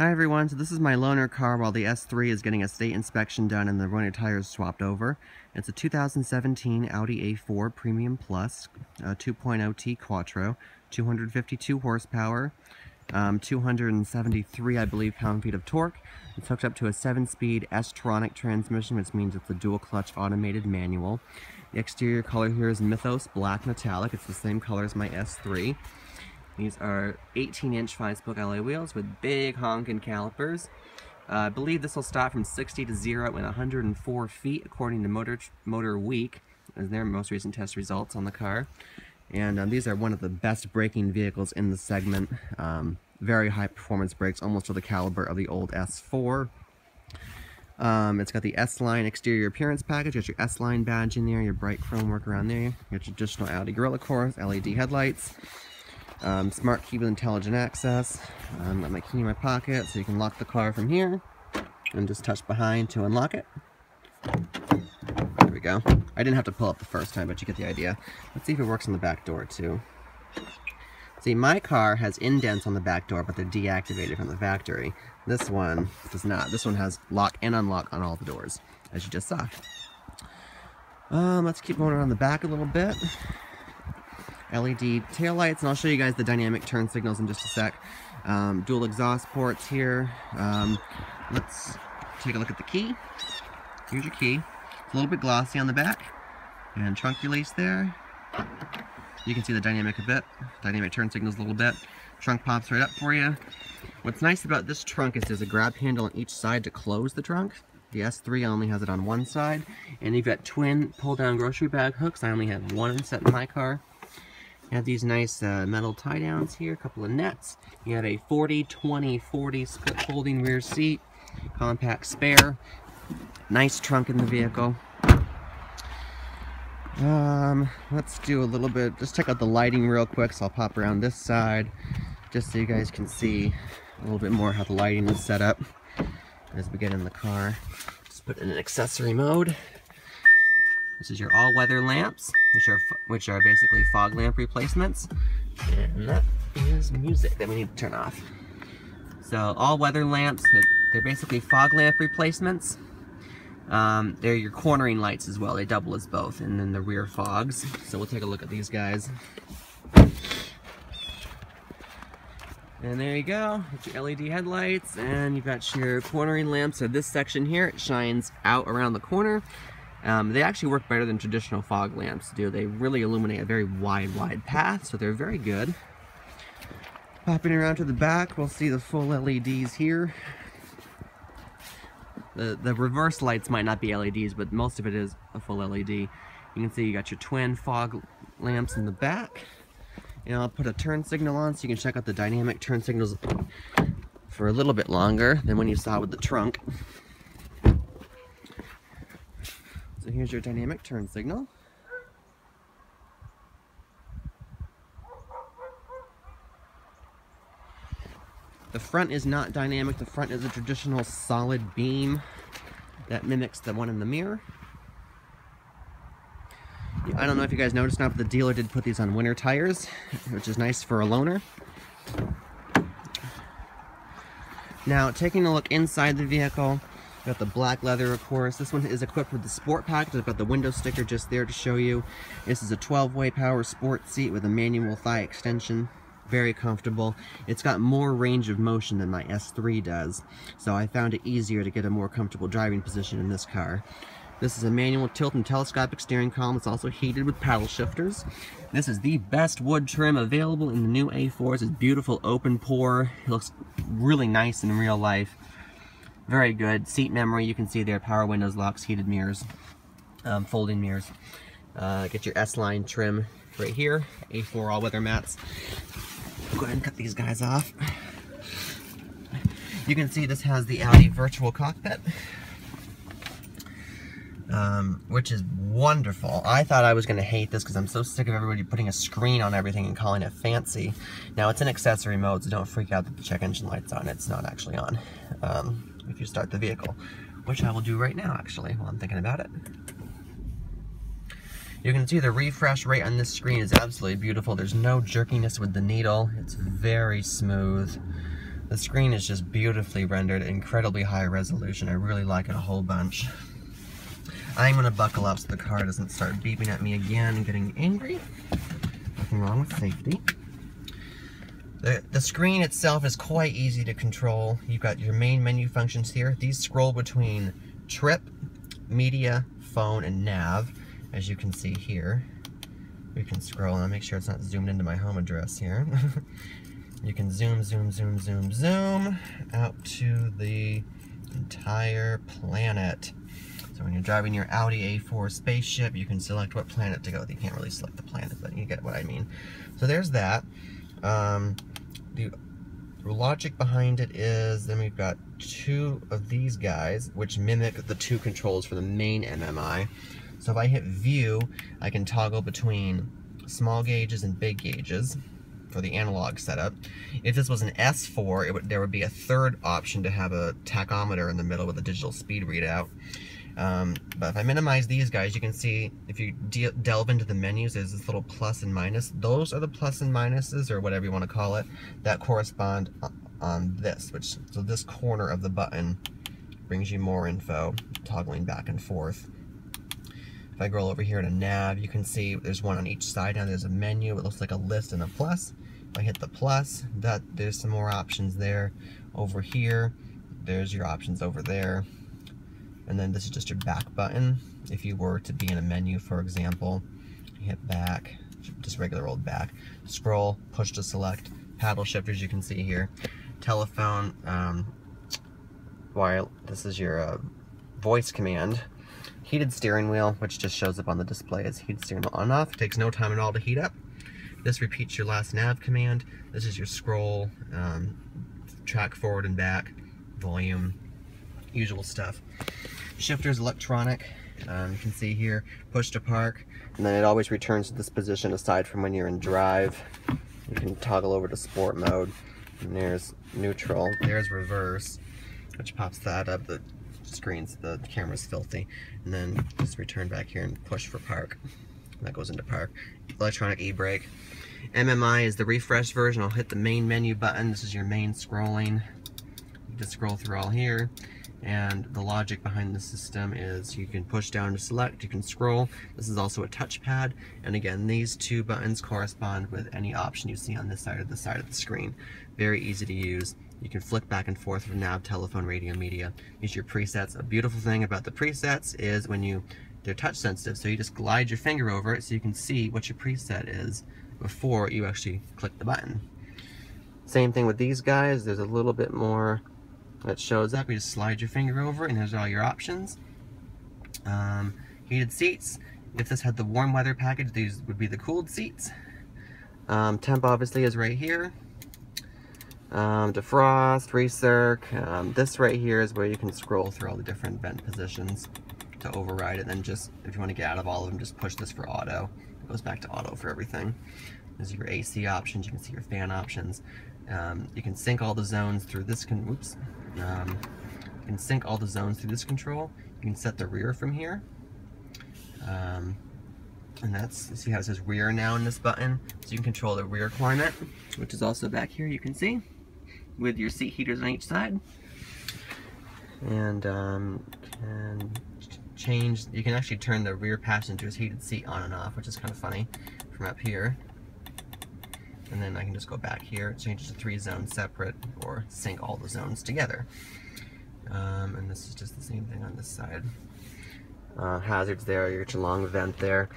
Hi everyone, so this is my loaner car while the S3 is getting a state inspection done and the running tires swapped over. It's a 2017 Audi A4 Premium Plus 2.0T Quattro, 252 horsepower, 273 I believe pound-feet of torque. It's hooked up to a 7-speed S-tronic transmission, which means it's a dual-clutch automated manual. The exterior color here is Mythos Black Metallic. It's the same color as my S3. These are 18-inch 5-spoke alloy wheels with big honking calipers. I believe this will stop from 60 to 0 in 104 feet, according to Motor Week, as their most recent test results on the car. And these are one of the best braking vehicles in the segment. Very high performance brakes, almost to the caliber of the old S4. It's got the S-Line exterior appearance package. You got your S-Line badge in there, your bright chrome work around there. You got your traditional Audi Gorilla Cores, LED headlights. Smart key with intelligent access. Got my key in my pocket, so you can lock the car from here and just touch behind to unlock it. There we go. I didn't have to pull up the first time, but you get the idea. Let's see if it works on the back door too. See, my car has indents on the back door, but they're deactivated from the factory. This one does not. This one has lock and unlock on all the doors, as you just saw. Let's keep going around the back a little bit. LED taillights, and I'll show you guys the dynamic turn signals in just a sec. Dual exhaust ports here. Let's take a look at the key. Here's your key. It's a little bit glossy on the back. And trunk release there. You can see the dynamic turn signals a little bit. Trunk pops right up for you. What's nice about this trunk is there's a grab handle on each side to close the trunk. The S3 only has it on one side. And you've got twin pull-down grocery bag hooks. I only have one set in my car. You have these nice metal tie downs here, a couple of nets. You have a 40-20-40 split folding rear seat, compact spare, nice trunk in the vehicle. Let's do a little bit, just check out the lighting real quick, so I'll pop around this side, just so you guys can see a little bit more how the lighting is set up as we get in the car. Just put it in accessory mode. This is your all-weather lamps, which are basically fog lamp replacements. And that is music that we need to turn off. So all-weather lamps, they're basically fog lamp replacements. They're your cornering lights as well. They double as both, and then the rear fogs. So we'll take a look at these guys. And there you go, with your LED headlights, and you've got your cornering lamps. So this section here, it shines out around the corner. They actually work better than traditional fog lamps do. They really illuminate a very wide path, so they're very good. Popping around to the back, we'll see the full LEDs here. The reverse lights might not be LEDs, but most of it is a full LED. You can see you got your twin fog lamps in the back. And I'll put a turn signal on so you can check out the dynamic turn signals for a little bit longer than when you saw with the trunk. So here's your dynamic turn signal. The front is not dynamic. The front is a traditional solid beam that mimics the one in the mirror. I don't know if you guys noticed now, but the dealer did put these on winter tires, which is nice for a loaner. Now, taking a look inside the vehicle, got the black leather, of course. This one is equipped with the sport package. I've got the window sticker just there to show you. This is a 12-way power sport seat with a manual thigh extension. Very comfortable. It's got more range of motion than my S3 does, so I found it easier to get a more comfortable driving position in this car. This is a manual tilt and telescopic steering column. It's also heated with paddle shifters. This is the best wood trim available in the new A4s. It's beautiful open pore. It looks really nice in real life. Very good. Seat memory, you can see there, power windows, locks, heated mirrors, folding mirrors. Get your S-Line trim right here. A4 all-weather mats. Go ahead and cut these guys off. You can see this has the Audi virtual cockpit, which is wonderful. I thought I was going to hate this because I'm so sick of everybody putting a screen on everything and calling it fancy. Now, it's in accessory mode, so don't freak out that the check engine light's on. It's not actually on if you start the vehicle, which I will do right now, actually, while I'm thinking about it. You can see the refresh rate on this screen is absolutely beautiful. There's no jerkiness with the needle. It's very smooth. The screen is just beautifully rendered, incredibly high resolution. I really like it a whole bunch. I'm gonna buckle up so the car doesn't start beeping at me again and getting angry. Nothing wrong with safety. The screen itself is quite easy to control. You've got your main menu functions here. These scroll between trip, media, phone, and nav, as you can see here. We can scroll, and I'll make sure it's not zoomed into my home address here. You can zoom, zoom, zoom, zoom, zoom out to the entire planet. So when you're driving your Audi A4 spaceship, you can select what planet to go with. You can't really select the planet, but you get what I mean. So there's that. The logic behind it is, then we've got two of these guys, which mimic the two controls for the main MMI. So if I hit view, I can toggle between small gauges and big gauges for the analog setup. If this was an S4, there would be a third option to have a tachometer in the middle with a digital speed readout. But if I minimize these guys, you can see if you delve into the menus, there's this little plus and minus. Those are the plus and minuses, or whatever you want to call it, that correspond on this, so this corner of the button brings you more info, toggling back and forth. If I go over here to nav, you can see there's one on each side. Now there's a menu, it looks like a list and a plus. If I hit the plus, there's some more options there. Over here, there's your options over there. And then this is just your back button. If you were to be in a menu, for example, you hit back, just regular old back. Scroll, push to select, paddle shift, as you can see here. Telephone, while this is your voice command. Heated steering wheel, which just shows up on the display as heated steering wheel on and off. It takes no time at all to heat up. This repeats your last nav command. This is your scroll, track forward and back, volume, usual stuff. Shifter's electronic. You can see here, push to park, and then it always returns to this position aside from when you're in drive. You can toggle over to sport mode, and there's neutral. There's reverse, which pops that up. The camera's filthy, and then just return back here and push for park. That goes into park. Electronic e-brake. MMI is the refresh version. I'll hit the main menu button. This is your main scrolling. You just scroll through all here, and the logic behind the system is you can push down to select, you can scroll. This is also a touchpad, and again, these two buttons correspond with any option you see on this side of the screen. Very easy to use. You can flick back and forth from nav, telephone, radio, media. Use your presets. A beautiful thing about the presets is they're touch sensitive, so you just glide your finger over it so you can see what your preset is before you actually click the button. Same thing with these guys. There's a little bit more that shows up. You just slide your finger over it and there's all your options. Heated seats. If this had the warm weather package, these would be the cooled seats. Temp obviously is right here. Defrost, recirc. This right here is where you can scroll through all the different vent positions to override it. Then just, if you want to get out of all of them, just push this for auto. It goes back to auto for everything. There's your AC options. You can see your fan options. You can sync all the zones through this. You can sync all the zones through this control. You can set the rear from here. And that's, see how it says rear now in this button? So you can control the rear climate, which is also back here, you can see, with your seat heaters on each side. And can change, you can actually turn the rear passenger's heated seat on and off, which is kind of funny, from up here. And then I can just go back here, change it to 3 zones separate, or sync all the zones together. And this is just the same thing on this side. Hazards there, your long vent there.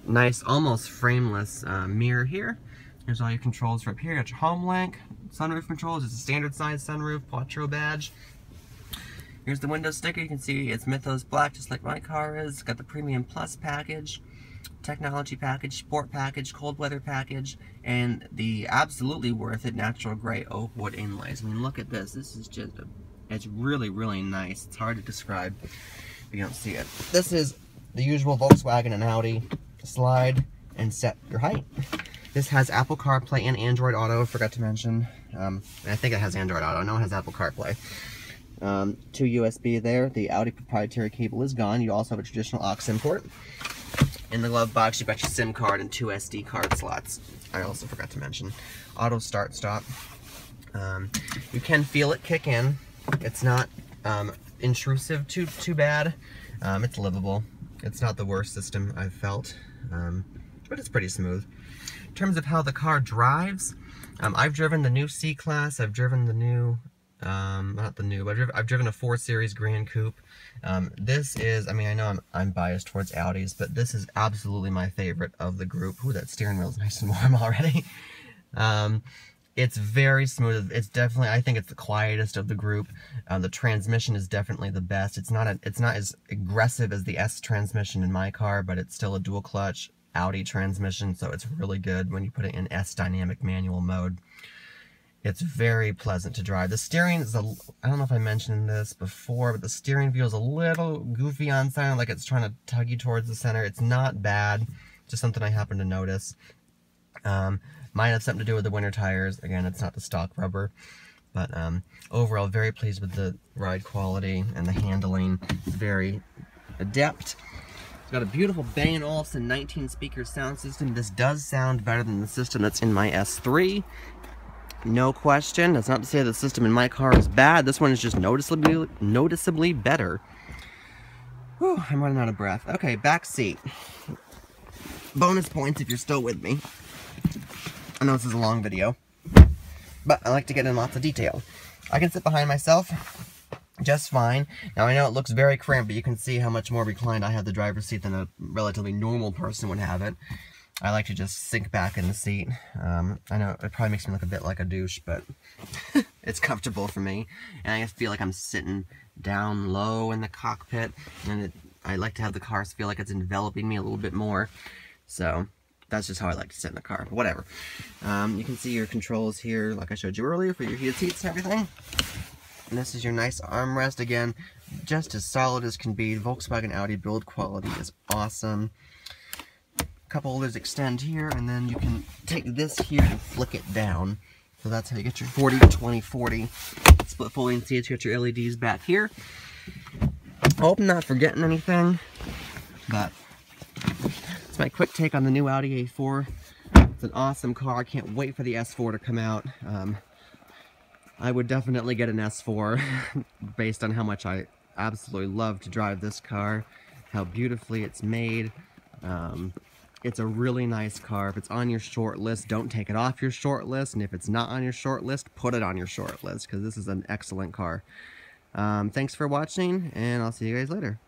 Nice, almost frameless mirror here. Here's all your controls for up here. Got your home link, sunroof controls. It's a standard size sunroof, Quattro badge. Here's the window sticker. You can see it's Mythos black, just like my car is. It's got the Premium Plus package, technology package, sport package, cold weather package, and the absolutely worth it natural gray oak wood inlays. I mean, look at this. This is just, it's really, really nice. It's hard to describe if you don't see it. This is the usual Volkswagen and Audi. Slide and set your height. This has Apple CarPlay and Android Auto, forgot to mention. I think it has Android Auto. No, it has Apple CarPlay. 2 USB there. The Audi proprietary cable is gone. You also have a traditional aux import. In the glove box, you've got your SIM card and 2 SD card slots. I also forgot to mention. Auto start stop. You can feel it kick in. It's not intrusive too bad. It's livable. It's not the worst system I've felt, but it's pretty smooth. In terms of how the car drives, I've driven the new C-Class. I've driven the new, not the new, but I've driven a 4 Series Grand Coupe. This is, I mean, I know I'm biased towards Audis, but this is absolutely my favorite of the group. Ooh, that steering wheel is nice and warm already. It's very smooth. It's definitely, I think it's the quietest of the group. The transmission is definitely the best. It's not as aggressive as the S transmission in my car, but it's still a dual clutch Audi transmission, so it's really good when you put it in S dynamic manual mode. It's very pleasant to drive. The steering is I don't know if I mentioned this before, but the steering wheel is a little goofy on center, like it's trying to tug you towards the center. It's not bad, just something I happen to notice. Might have something to do with the winter tires. Again, it's not the stock rubber. But overall, very pleased with the ride quality and the handling. It's very adept. It's got a beautiful Bang & Olufsen 19-speaker sound system. This does sound better than the system that's in my S3. No question. That's not to say the system in my car is bad. This one is just noticeably better. Whew, I'm running out of breath. Okay, back seat. Bonus points if you're still with me. I know this is a long video, but I like to get in lots of detail. I can sit behind myself just fine. Now I know it looks very cramped, but you can see how much more reclined I have the driver's seat than a relatively normal person would have it. I like to just sink back in the seat. I know it probably makes me look a bit like a douche, but it's comfortable for me. And I feel like I'm sitting down low in the cockpit, and I like to have the car feel like it's enveloping me a little bit more. So that's just how I like to sit in the car. Whatever. You can see your controls here, like I showed you earlier, for your heated seats and everything. And this is your nice armrest. Again, just as solid as can be. Volkswagen Audi build quality is awesome. Cup holders extend here, and then you can take this here and flick it down. So that's how you get your 40-20-40 split folding seats. You got your LEDs back here. I hope I'm not forgetting anything, but my quick take on the new Audi A4. It's an awesome car. I can't wait for the S4 to come out. I would definitely get an S4 based on how much I absolutely love to drive this car, how beautifully it's made. It's a really nice car. If it's on your short list, don't take it off your short list, and if it's not on your short list, put it on your short list, because this is an excellent car. Thanks for watching, and I'll see you guys later.